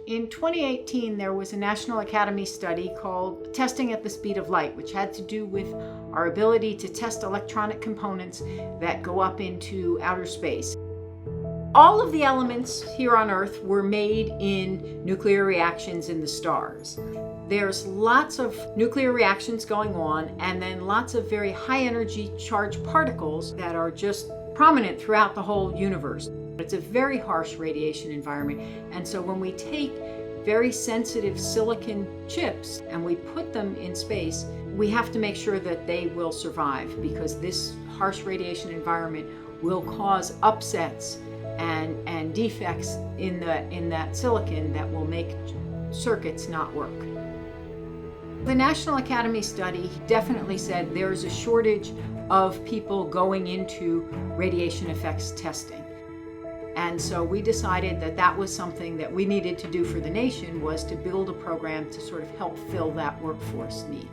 In 2018, there was a National Academy study called Testing at the Speed of Light, which had to do with our ability to test electronic components that go up into outer space. All of the elements here on Earth were made in nuclear reactions in the stars. There's lots of nuclear reactions going on, and then lots of very high energy charged particles that are just prominent throughout the whole universe. It's a very harsh radiation environment, and so when we take very sensitive silicon chips and we put them in space, we have to make sure that they will survive, because this harsh radiation environment will cause upsets and defects in that silicon that will make circuits not work. The National Academy study definitely said there's a shortage of people going into radiation effects testing. And so we decided that that was something that we needed to do for the nation, was to build a program to sort of help fill that workforce need.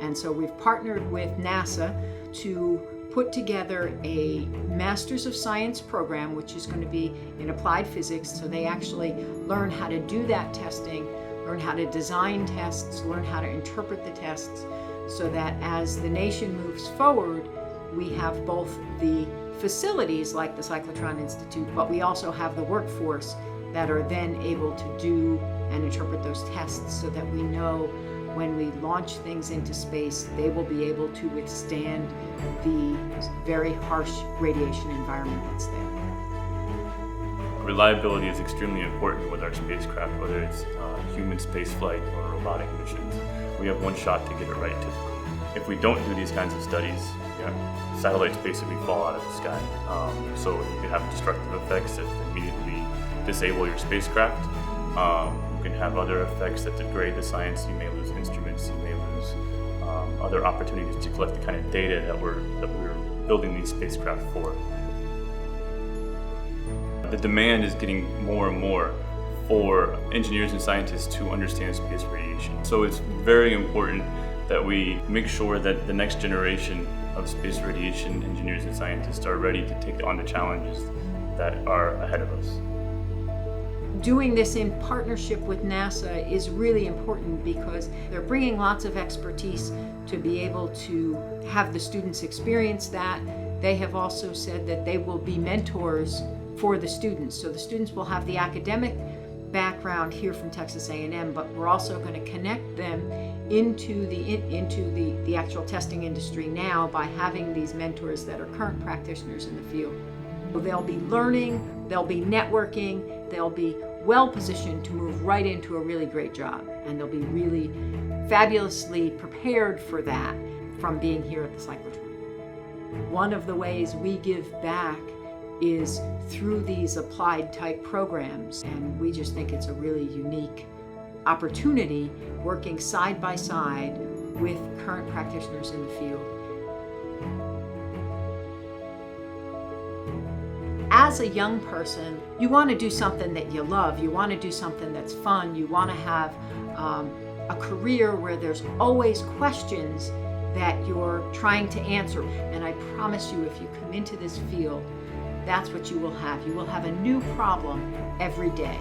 And so we've partnered with NASA to put together a Masters of Science program, which is going to be in applied physics. So they actually learn how to do that testing, learn how to design tests, learn how to interpret the tests, so that as the nation moves forward, we have both the facilities like the Cyclotron Institute, but we also have the workforce that are then able to do and interpret those tests, so that we know when we launch things into space, they will be able to withstand the very harsh radiation environment that's there. Reliability is extremely important with our spacecraft, whether it's human spaceflight or robotic missions. We have one shot to get it right typically. If we don't do these kinds of studies, satellites basically fall out of the sky. So you can have destructive effects that immediately disable your spacecraft. You can have other effects that degrade the science. You may lose instruments. You may lose other opportunities to collect the kind of data that we're building these spacecraft for. The demand is getting more and more for engineers and scientists to understand space radiation. So it's very important that we make sure that the next generation of space radiation engineers and scientists are ready to take on the challenges that are ahead of us. Doing this in partnership with NASA is really important, because they're bringing lots of expertise to be able to have the students experience that. They have also said that they will be mentors for the students. So the students will have the academic background here from Texas A&M, but we're also going to connect them into the actual testing industry now by having these mentors that are current practitioners in the field. So they'll be learning, they'll be networking, they'll be well positioned to move right into a really great job, and they'll be really fabulously prepared for that from being here at the cyclotron. One of the ways we give back is through these applied type programs, and we just think it's a really unique opportunity working side by side with current practitioners in the field. As a young person, you want to do something that you love. You want to do something that's fun. You want to have a career where there's always questions that you're trying to answer. And I promise you, if you come into this field, that's what you will have. You will have a new problem every day.